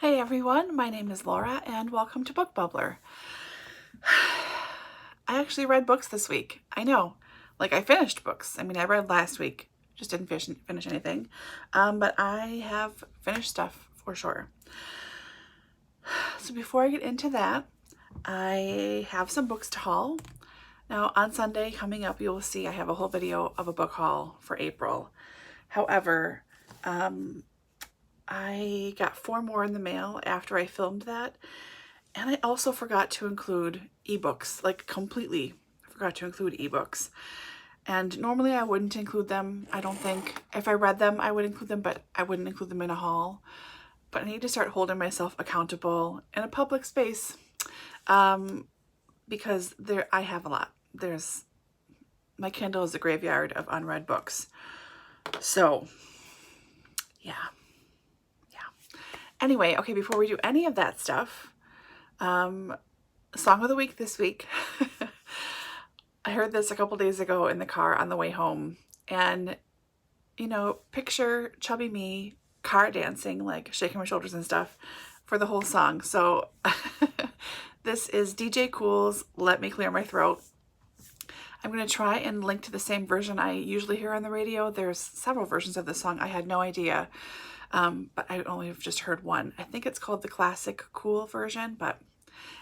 Hey everyone, my name is Laura and welcome to Book Bubbler. I actually read books this week. I know, like I finished books. I mean, I read last week, just didn't finish anything. But I have finished stuff for sure. So before I get into that, I have some books to haul. Now on Sunday coming up, you will see I have a whole video of a book haul for April. However, I got 4 more in the mail after I filmed that. And I also forgot to include ebooks, like completely forgot to include ebooks. And normally I wouldn't include them, I don't think. If I read them, I would include them, but I wouldn't include them in a haul. But I need to start holding myself accountable in a public space because I have a lot. My Kindle is a graveyard of unread books. So, yeah. Anyway, okay, before we do any of that stuff, Song of the Week this week. I heard this a couple days ago in the car on the way home, and you know, picture chubby me car dancing, like shaking my shoulders and stuff for the whole song. So this is DJ Kool's Let Me Clear My Throat. I'm going to try and link to the same version I usually hear on the radio. There's several versions of the song. I had no idea. But I only have just heard one. I think it's called the Classic Kool version, but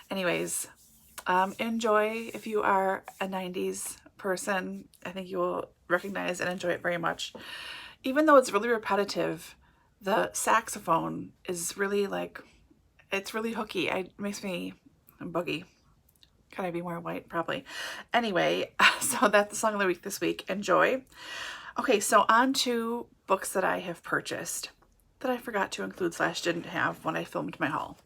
anyways, enjoy. If you are a 90s person, I think you will recognize and enjoy it very much. Even though it's really repetitive, the saxophone is really it's really hooky. It makes me boogie. Could I be more white? Probably. Anyway, so that's the Song of the Week this week. Enjoy. Okay, so on to books that I have purchased that I forgot to include / didn't have when I filmed my haul.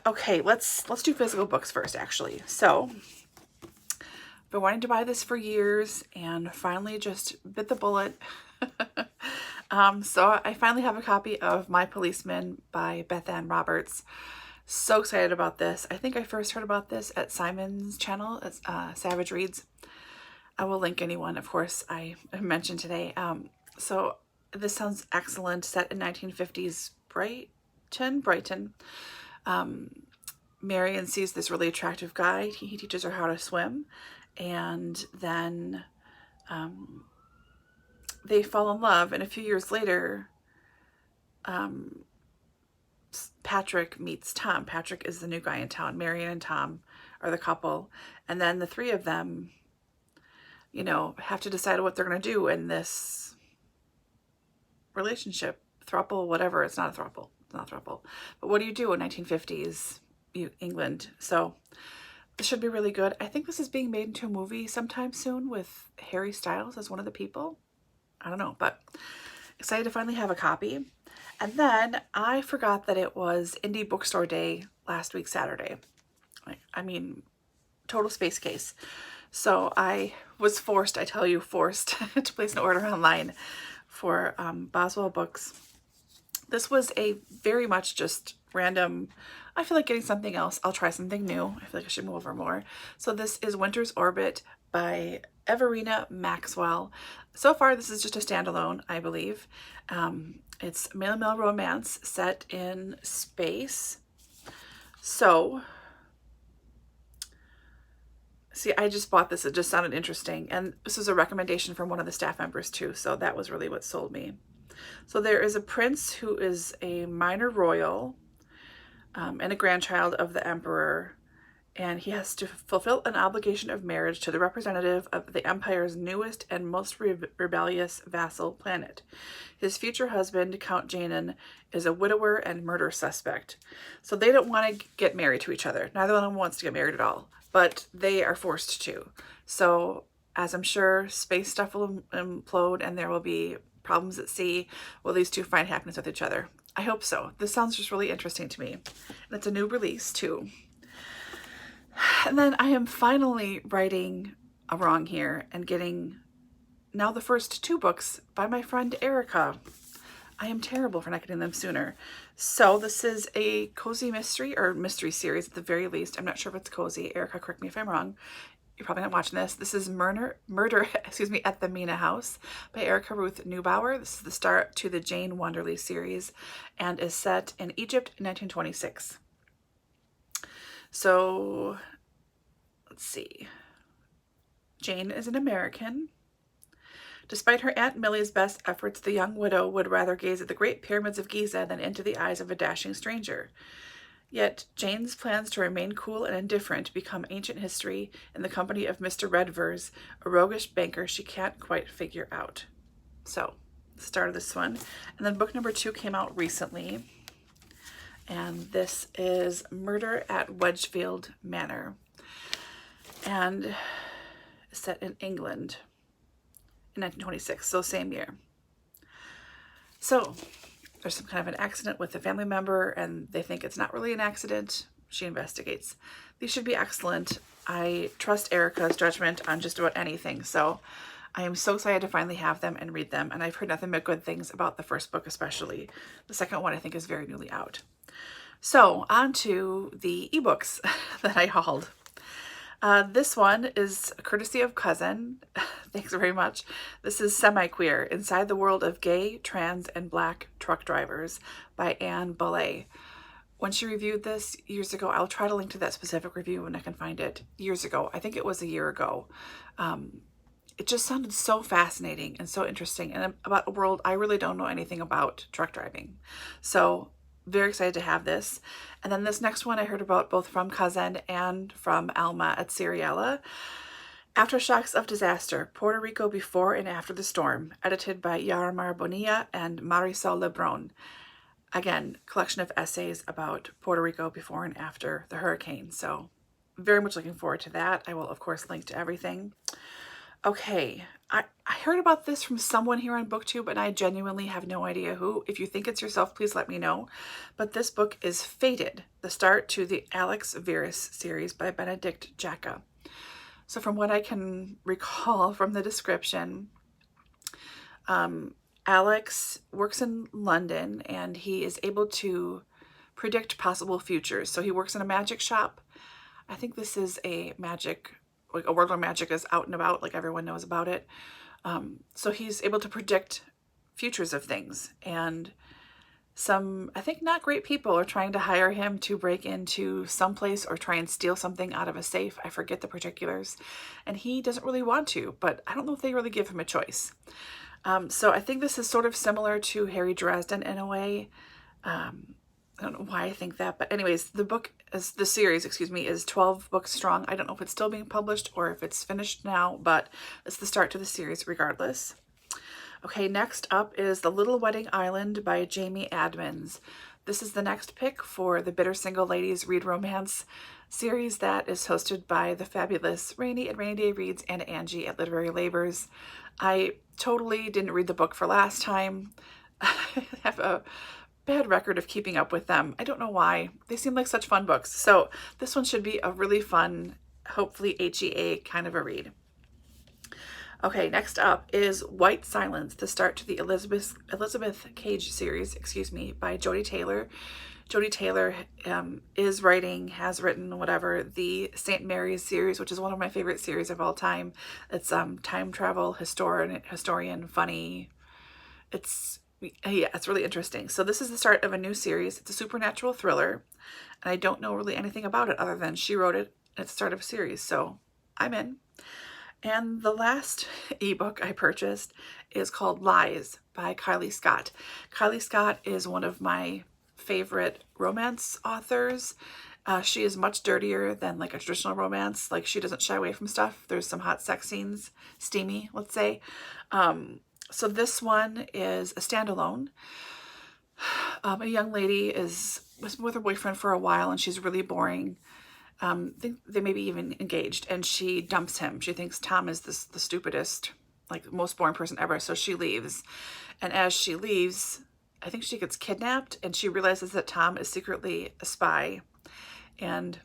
Okay, let's do physical books first, actually. So, I've been wanting to buy this for years and finally just bit the bullet. So I finally have a copy of My Policeman by Bethan Roberts. So excited about this. I think I first heard about this at Simon's channel. It's SavidgeReads. I will link anyone, of course, I mentioned today. So this sounds excellent. Set in 1950s Brighton. Marion sees this really attractive guy. He teaches her how to swim, and then they fall in love. And a few years later, Patrick meets Tom. Patrick is the new guy in town. Marion and Tom are the couple, and then the three of them, you know, have to decide what they're going to do in this relationship, throuple, whatever. It's not a throuple. It's not a throuple. But what do you do in 1950s England? So this should be really good. I think this is being made into a movie sometime soon with Harry Styles as one of the people. I don't know, but excited to finally have a copy. And then I forgot that it was Indie Bookstore Day last week, Saturday. I mean, total space case. So I was forced, I tell you, forced to place an order online for Boswell books. This was a very much just random, I feel like getting something else. I'll try something new. I feel like I should move over more. So this is Winter's Orbit by Everina Maxwell. So far, this is just a standalone, I believe. It's male romance set in space. So, see, I just bought this. It just sounded interesting. And this was a recommendation from one of the staff members too. So that was really what sold me. So there is a prince who is a minor royal and a grandchild of the emperor. And he has to fulfill an obligation of marriage to the representative of the empire's newest and most rebellious vassal planet. His future husband, Count Janin, is a widower and murder suspect. So they don't want to get married to each other. Neither one of them wants to get married at all, but they are forced to. So as I'm sure space stuff will implode and there will be problems at sea, will these two find happiness with each other? I hope so. This sounds just really interesting to me. And it's a new release too. And then I am finally righting a wrong here and getting now the first 2 books by my friend Erica. I am terrible for not getting them sooner. So this is a cozy mystery or mystery series at the very least. I'm not sure if it's cozy. Erica, correct me if I'm wrong. you're probably not watching this. This is Murder, excuse me, at the Mena House by Ruth Neubauer. This is the start to the Jane Wonderly series and is set in Egypt in 1926. So, let's see. Jane is an American. Despite her Aunt Millie's best efforts, the young widow would rather gaze at the Great Pyramids of Giza than into the eyes of a dashing stranger. Yet Jane's plans to remain cool and indifferent become ancient history in the company of Mr. Redvers, a roguish banker she can't quite figure out. So, start of this one. And then book number 2 came out recently. And this is Murder at Wedgefield Manor. And set in England in 1926, so same year. So there's some kind of an accident with a family member and they think it's not really an accident. She investigates. These should be excellent. I trust Erica's judgment on just about anything, so I am so excited to finally have them and read them, and I've heard nothing but good things about the first book especially. The second one I think is very newly out. So on to the ebooks that I hauled. This one is courtesy of Kazen. Thanks very much. This is Semi-Queer, Inside the World of Gay, Trans, and Black Truck Drivers by Anne Ballet. When she reviewed this years ago, I'll try to link to that specific review when I can find it. Years ago. I think it was a year ago. It just sounded so fascinating and so interesting, and about a world I really don't know anything about, truck driving. So very excited to have this. And then this next one I heard about both from Kazen and from Alba Seriela. Aftershocks of Disaster, Puerto Rico Before and After the Storm, edited by Yarmar Bonilla and Marisol Lebrón. Again, collection of essays about Puerto Rico before and after the hurricane. So very much looking forward to that. I will, of course, link to everything. Okay, I heard about this from someone here on BookTube, and I genuinely have no idea who. If you think it's yourself, please let me know. But this book is Fated, the start to the Alex Verus series by Benedict Jacka. So from what I can recall from the description, Alex works in London, and he is able to predict possible futures. So he works in a magic shop. I think this is a magic, like a world where magic is out and about, like everyone knows about it. So he's able to predict futures of things, and some, I think, not great people are trying to hire him to break into some place or try and steal something out of a safe. I forget the particulars, and he doesn't really want to, but I don't know if they really give him a choice. So I think this is sort of similar to Harry Dresden in a way. I don't know why I think that, but anyways, the series, excuse me, is 12 books strong. I don't know if it's still being published or if it's finished now, but it's the start to the series regardless. Okay, next up is The Little Wedding Island by Jamie Admins. This is the next pick for the Bitter Single Ladies Read Romance series that is hosted by the fabulous Rainey at Rainy Day Reads and Angie at Literary Labors. I totally didn't read the book for last time. I have a bad record of keeping up with them. I don't know why. They seem like such fun books. So this one should be a really fun, hopefully HEA kind of a read. Okay, next up is White Silence, the start to the Elizabeth Cage series, excuse me, by Jodi Taylor. Jodi Taylor is writing, has written, whatever, the St. Mary's series, which is one of my favorite series of all time. It's time travel, historian, funny. It's really interesting. So this is the start of a new series. It's a supernatural thriller, and I don't know really anything about it other than she wrote it at the start of a series, so I'm in. And the last ebook I purchased is called Lies by Kylie Scott. Kylie Scott is one of my favorite romance authors. She is much dirtier than like a traditional romance. Like, she doesn't shy away from stuff. There's some hot sex scenes, steamy, let's say. So this one is a standalone. A young lady was with her boyfriend for a while, and she's really boring. I think they may be even engaged, and she dumps him. She thinks Tom is the stupidest, like, most boring person ever, so she leaves. And as she leaves, I think she gets kidnapped, and she realizes that Tom is secretly a spy, and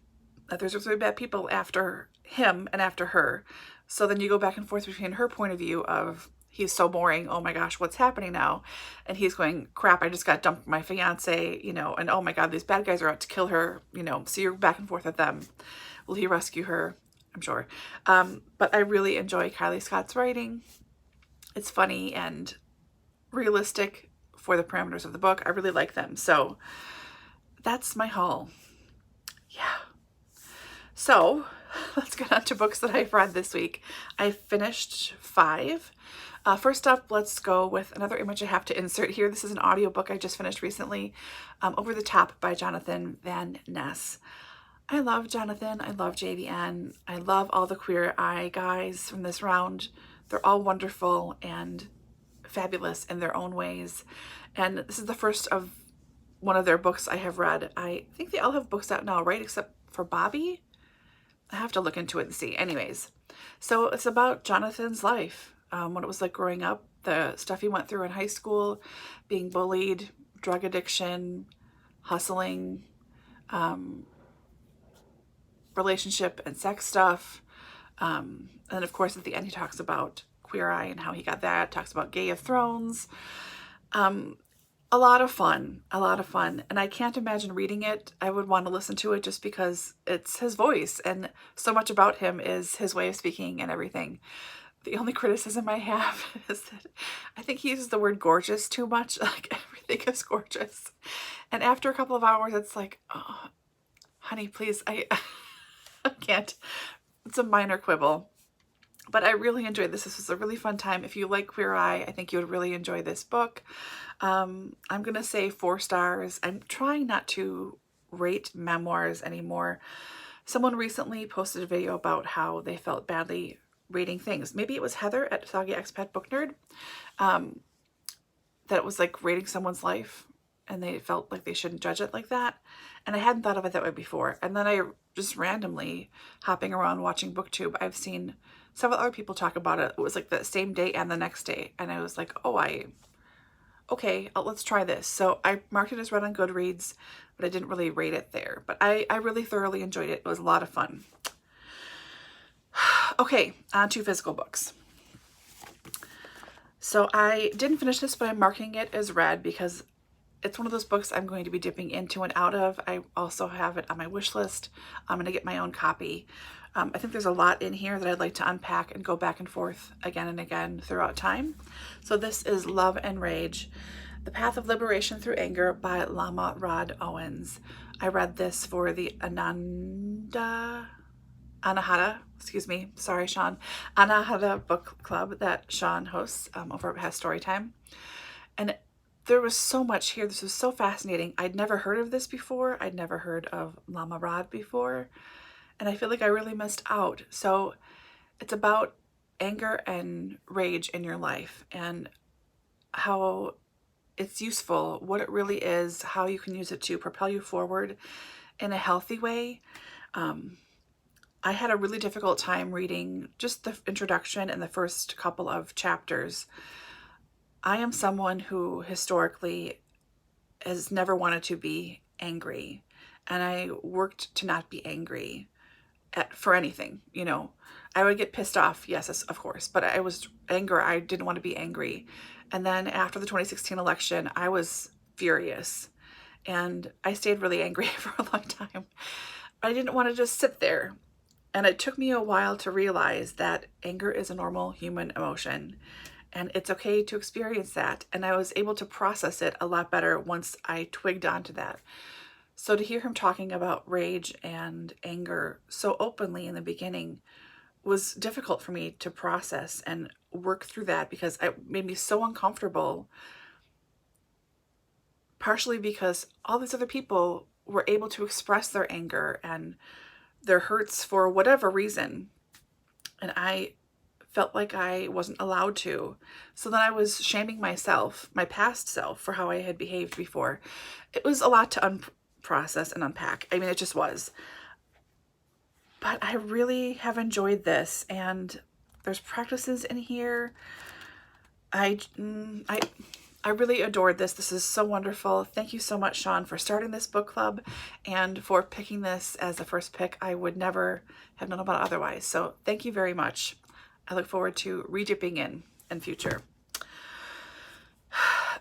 that there's really bad people after him and after her. So then you go back and forth between her point of view of, he's so boring, oh my gosh, what's happening now? And he's going, crap, I just got dumped by my fiance, you know, and oh my God, these bad guys are out to kill her, you know. So you're back and forth with them. Will he rescue her? I'm sure. But I really enjoy Kylie Scott's writing. It's funny and realistic for the parameters of the book. I really like them. So that's my haul. Yeah. So let's get on to books that I've read this week. I finished 5. First up, let's go with another image I have to insert here. This is an audiobook I just finished recently, Over the Top by Jonathan Van Ness. I love Jonathan. I love JVN. I love all the Queer Eye guys from this round. They're all wonderful and fabulous in their own ways. And this is the first of one of their books I have read. I think they all have books out now, right? Except for Bobby. I have to look into it and see. Anyways, so it's about Jonathan's life, what it was like growing up, the stuff he went through in high school, being bullied, drug addiction, hustling, relationship and sex stuff. And of course, at the end, he talks about Queer Eye and how he got that, talks about Game of Thrones. A lot of fun, a lot of fun. And I can't imagine reading it. I would want to listen to it just because it's his voice and so much about him is his way of speaking and everything. The only criticism I have is that I think he uses the word gorgeous too much. Like everything is gorgeous. And after a couple of hours, it's like, oh, honey, please, I can't. It's a minor quibble. But I really enjoyed this. This was a really fun time. If you like Queer Eye, I think you would really enjoy this book. I'm going to say 4 stars. I'm trying not to rate memoirs anymore. Someone recently posted a video about how they felt badly rating things. Maybe it was Heather at Soggy Expat Book Nerd. That it was like rating someone's life and they felt like they shouldn't judge it like that. And I hadn't thought of it that way before. And then I just randomly hopping around watching BookTube, I've seen several other people talk about it. It was like the same day and the next day. And I was like, oh, okay, let's try this. So I marked it as read on Goodreads, but I didn't really rate it there. But I really thoroughly enjoyed it. It was a lot of fun. Okay, on to physical books. So I didn't finish this, but I'm marking it as read because it's one of those books I'm going to be dipping into and out of. I also have it on my wish list. I'm going to get my own copy. I think there's a lot in here that I'd like to unpack and go back and forth again and again throughout time. So this is Love and Rage, The Path of Liberation Through Anger by Lama Rod Owens. I read this for the Anahata, sorry, Sean, Anahata Book Club that Sean hosts over at PaSTORY Time. And there was so much here. This was so fascinating. I'd never heard of this before. I'd never heard of Lama Rod before. And I feel like I really missed out. So it's about anger and rage in your life and how it's useful, what it really is, how you can use it to propel you forward in a healthy way. I had a really difficult time reading just the introduction and the first couple of chapters. I am someone who historically has never wanted to be angry, and I worked to not be angry for anything. You know, I would get pissed off, yes, of course, but I didn't want to be angry. And then after the 2016 election, I was furious and I stayed really angry for a long time. I didn't want to just sit there. And it took me a while to realize that anger is a normal human emotion and it's okay to experience that. And I was able to process it a lot better once I twigged onto that. So to hear him talking about rage and anger so openly in the beginning was difficult for me to process and work through that because it made me so uncomfortable, partially because all these other people were able to express their anger and their hurts for whatever reason. And I felt like I wasn't allowed to. So then I was shaming myself, my past self, for how I had behaved before. It was a lot to process and unpack. I mean, it just was. But I really have enjoyed this, and there's practices in here. I really adored this. This is so wonderful. Thank you so much, Sean, for starting this book club and for picking this as the first pick. I would never have known about it otherwise. So thank you very much. I look forward to re-dipping in future.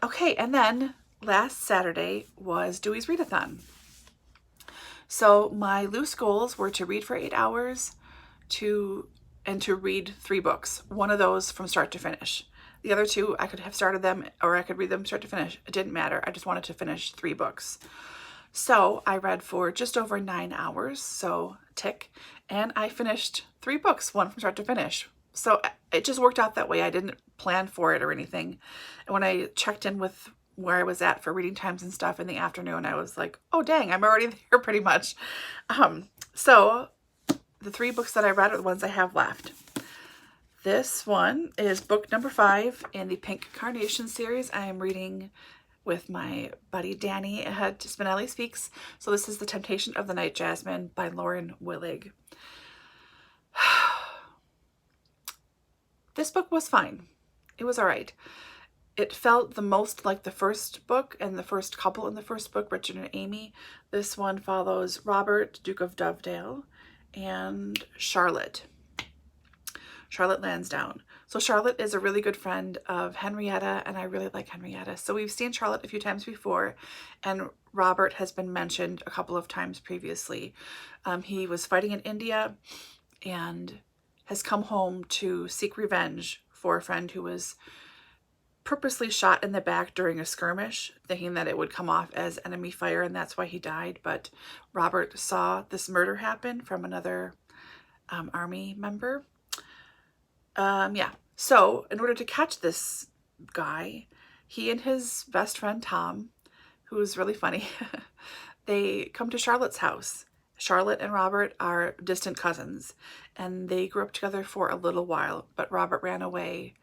Okay, and then last Saturday was Dewey's Readathon. So my loose goals were to read for 8 hours, to read 3 books. One of those from start to finish. The other 2, I could have started them or I could read them start to finish. It didn't matter. I just wanted to finish 3 books. So I read for just over 9 hours, so tick, and I finished 3 books, one from start to finish. So it just worked out that way. I didn't plan for it or anything. And when I checked in with where I was at for reading times and stuff in the afternoon, I was like, oh dang, I'm already there pretty much. So the 3 books that I read are the ones I have left. This one is book number 5 in the Pink Carnation series. I am reading with my buddy Dani SpenelliSpeaks. So this is The Temptation of the Night, Jasmine by Lauren Willig. This book was fine. It was all right. It felt the most like the first book and the first couple in the first book, Richard and Amy. This one follows Robert, Duke of Dovedale, and Charlotte Lansdowne. So Charlotte is a really good friend of Henrietta, and I really like Henrietta. So we've seen Charlotte a few times before, and Robert has been mentioned a couple of times previously. He was fighting in India and has come home to seek revenge for a friend who was purposely shot in the back during a skirmish, thinking that it would come off as enemy fire, and that's why he died. But Robert saw this murder happen from another army member. So in order to catch this guy, he and his best friend Tom, who is really funny, they come to Charlotte's house. Charlotte and Robert are distant cousins, and they grew up together for a little while, but Robert ran away.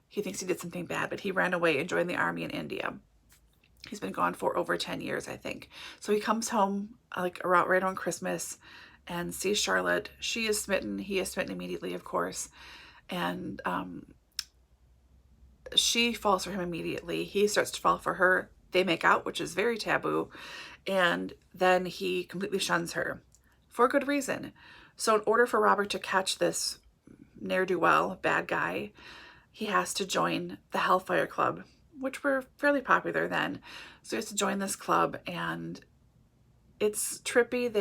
He thinks he did something bad, but he ran away and joined the army in India. He's been gone for over 10 years, I think. So he comes home like right around Christmas and sees Charlotte. She is smitten. He is smitten immediately, of course. And she falls for him immediately. He starts to fall for her. They make out, which is very taboo. And then he completely shuns her for good reason. So in order for Robert to catch this ne'er-do-well, bad guy, he has to join the Hellfire Club, which were fairly popular then. So he has to join this club, and it's trippy.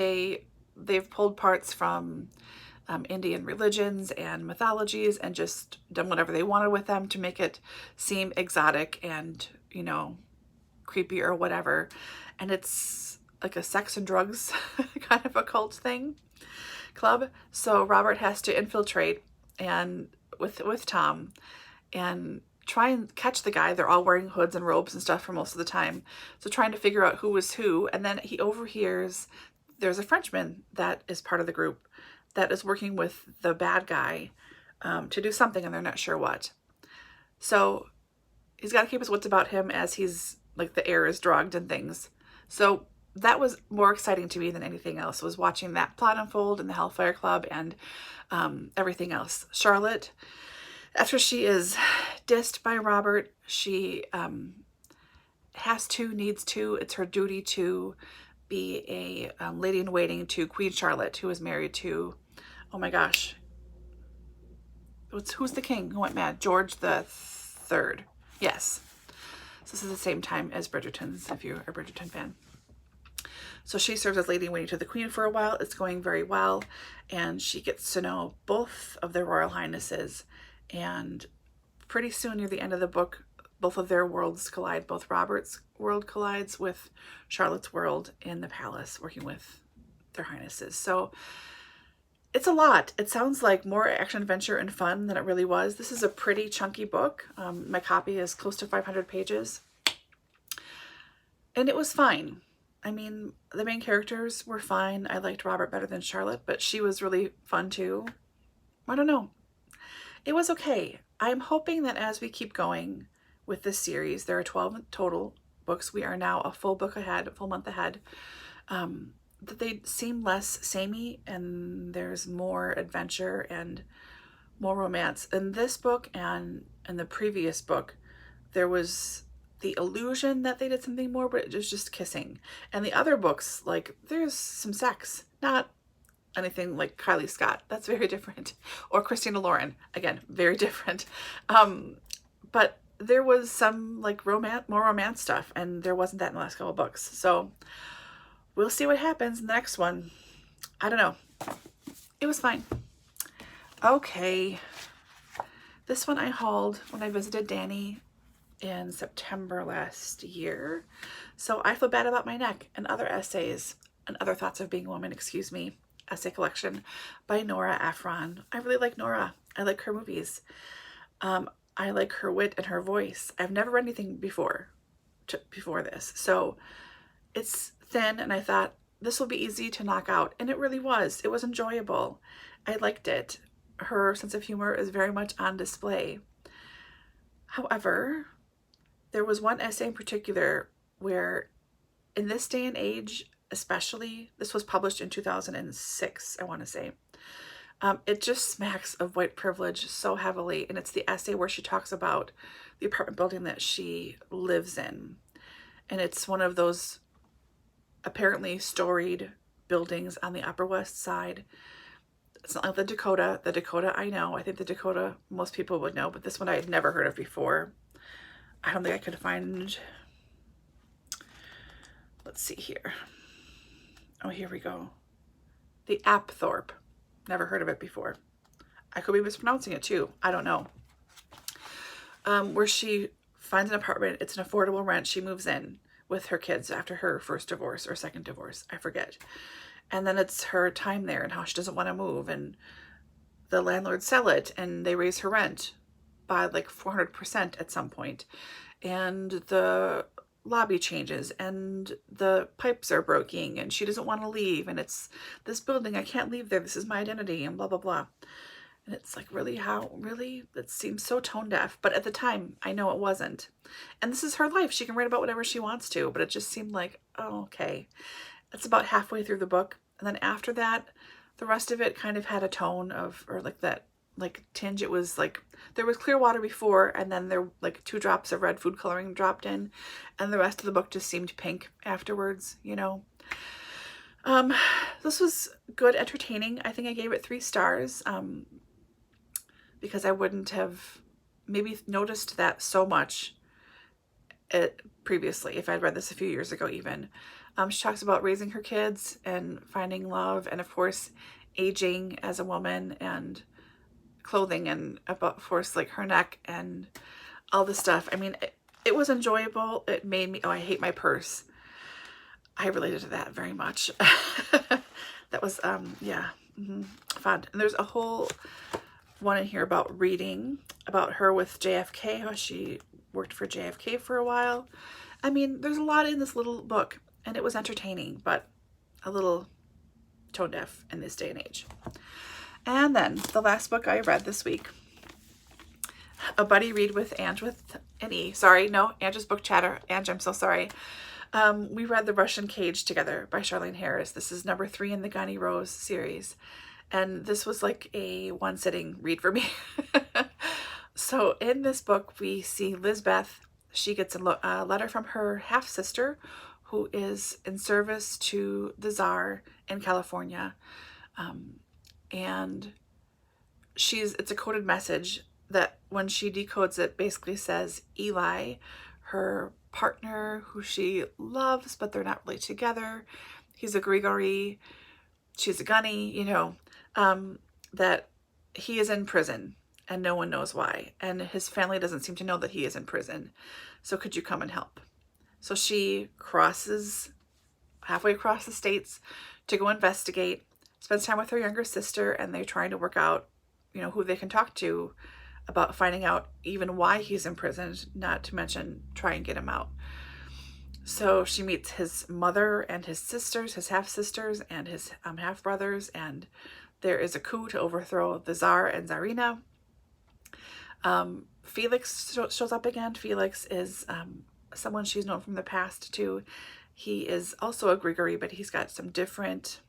They've pulled parts from Indian religions and mythologies and just done whatever they wanted with them to make it seem exotic and, you know, creepy or whatever. And it's like a sex and drugs kind of a cult club. So Robert has to infiltrate and with Tom and try and catch the guy. They're all wearing hoods and robes and stuff for most of the time. So trying to figure out who was who. And then he overhears there's a Frenchman that is part of the group that is working with the bad guy to do something, and they're not sure what. So he's got to keep his wits about him as he's like the air is drugged and things. So that was more exciting to me than anything else, was watching that plot unfold in the Hellfire Club and everything else. Charlotte, after she is dissed by Robert, she needs to, it's her duty to be a lady in waiting to Queen Charlotte, who is married to, oh my gosh, who's the king who went mad? George the Third. Yes. So this is the same time as Bridgerton's, if you're a Bridgerton fan. So she serves as lady in waiting to the queen for a while. It's going very well, and she gets to know both of their royal highnesses, and pretty soon near the end of the book, both of their worlds collide. Both Robert's world collides with Charlotte's world in the palace, working with their highnesses. So it's a lot. It sounds like more action, adventure, and fun than it really was. This is a pretty chunky book. My copy is close to 500 pages. And it was fine. I mean, the main characters were fine. I liked Robert better than Charlotte, but she was really fun too. I don't know. It was okay. I'm hoping that as we keep going with this series, there are 12 total books. We are now a full month ahead. That they seem less samey, and there's more adventure and more romance. In this book and in the previous book, there was the illusion that they did something more, but it was just kissing. And the other books, like, there's some sex, not anything like Kylie Scott. That's very different. Or Christina Lauren, again, very different. But there was some like more romance stuff, and there wasn't that in the last couple of books. So we'll see what happens in the next one. I don't know. It was fine. Okay. This one I hauled when I visited Dani in September last year. So I Feel Bad About My Neck and Other Essays and Other Thoughts of Being a Woman, essay collection by Nora Ephron. I really like Nora. I like her movies. I like her wit and her voice. I've never read anything before this. So it's thin and I thought this will be easy to knock out. And it really was. It was enjoyable. I liked it. Her sense of humor is very much on display. However, there was one essay in particular where in this day and age, especially, this was published in 2006, I want to say, it just smacks of white privilege so heavily. And it's the essay where she talks about the apartment building that she lives in. And it's one of those apparently storied buildings on the Upper West Side. It's not like the Dakota. The Dakota I know. I think the Dakota most people would know, but this one I had never heard of before. I don't think I could find, let's see here. Oh, here we go. The Apthorpe. Never heard of it before. I could be mispronouncing it too. I don't know. Where she finds an apartment. It's an affordable rent. She moves in with her kids after her first divorce or second divorce. I forget. And then it's her time there and how she doesn't want to move. And the landlords sell it and they raise her rent by like 400% at some point. And the lobby changes and the pipes are breaking and she doesn't want to leave. And it's this building, I can't leave there. This is my identity and blah, blah, blah. And it's like, really? How? Really? That seems so tone deaf. But at the time, I know it wasn't. And this is her life. She can write about whatever she wants to. But it just seemed like, oh, okay. It's about halfway through the book. And then after that, the rest of it kind of had a tone of, or like that, like tinge. It was like, there was clear water before, and then there like 2 drops of red food coloring dropped in. And the rest of the book just seemed pink afterwards, you know. This was good, entertaining. I think I gave it 3 stars. Because I wouldn't have maybe noticed that so much previously if I'd read this a few years ago even. She talks about raising her kids and finding love and of course aging as a woman and clothing and about, of course, like her neck and all this stuff. I mean, it was enjoyable. It made me, oh, I hate my purse. I related to that very much. That was, yeah, fun. And there's a whole one in here about reading, about her with JFK, how she worked for JFK for a while. I mean, there's a lot in this little book, and it was entertaining, but a little tone deaf in this day and age. And then the last book I read this week, a buddy read with Ange, with an E. Sorry, no, Ange's book chatter. Ange, I'm so sorry. We read The Russian Cage together by Charlaine Harris. This is number 3 in the Gunny Rose series. And this was like a one-sitting read for me. So in this book, we see Lizbeth. She gets a letter from her half-sister who is in service to the Tsar in California. And it's a coded message that when she decodes it basically says Eli, her partner who she loves, but they're not really together. He's a Grigori, she's a Gunny, you know, that he is in prison and no one knows why. And his family doesn't seem to know that he is in prison. So could you come and help? So she crosses halfway across the states to go investigate, spends time with her younger sister, and they're trying to work out, you know, who they can talk to about finding out even why he's imprisoned, not to mention try and get him out. So she meets his mother and his sisters, his half-sisters and his half-brothers, and there is a coup to overthrow the Tsar and Tsarina. Felix shows up again. Felix is someone she's known from the past too. He is also a Grigori, but he's got some different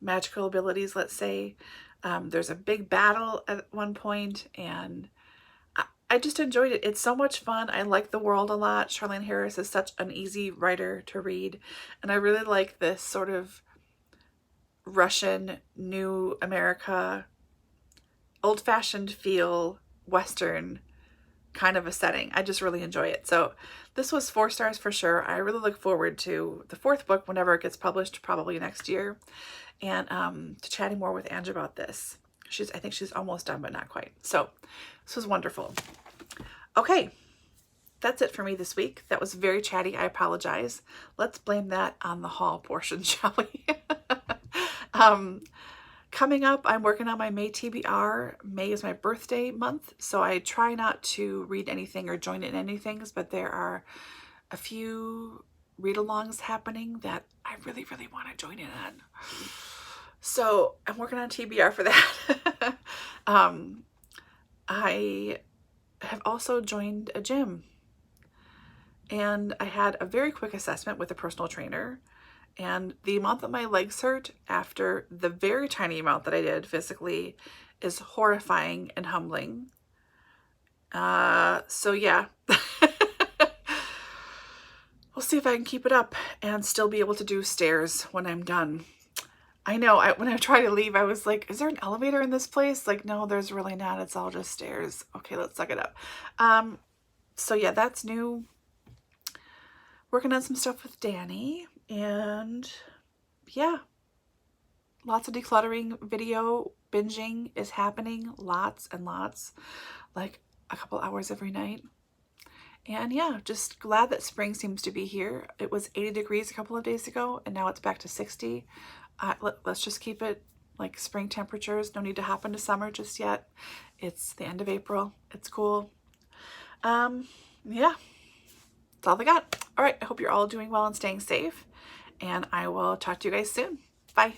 magical abilities, let's say. There's a big battle at one point, and I just enjoyed it. It's so much fun. I like the world a lot. Charlaine Harris is such an easy writer to read, and I really like this sort of Russian, New America, old-fashioned feel, Western kind of a setting. I just really enjoy it. So this was 4 stars for sure. I really look forward to the 4th book whenever it gets published, probably next year, and to chatting more with Ange about this. I think she's almost done, but not quite. So this was wonderful. Okay, that's it for me this week. That was very chatty. I apologize. Let's blame that on the haul portion, shall we? Coming up, I'm working on my May TBR. May is my birthday month, so I try not to read anything or join in anything, but there are a few read-alongs happening that I really, really want to join in on. So I'm working on TBR for that. I have also joined a gym, and I had a very quick assessment with a personal trainer. And the amount that my legs hurt after the very tiny amount that I did physically is horrifying and humbling. So yeah, we'll see if I can keep it up and still be able to do stairs when I'm done. I know, when I tried to leave, I was like, is there an elevator in this place? Like, no, there's really not. It's all just stairs. Okay, let's suck it up. So yeah, that's new. Working on some stuff with Dani. And yeah, lots of decluttering, video binging is happening, lots and lots, like a couple hours every night. And yeah, just glad that spring seems to be here. It was 80 degrees a couple of days ago, and now it's back to 60. Let's just keep it like spring temperatures. No need to hop into summer just yet. It's the end of April. It's cool. Yeah, that's all I got. All right, I hope you're all doing well and staying safe. And I will talk to you guys soon. Bye.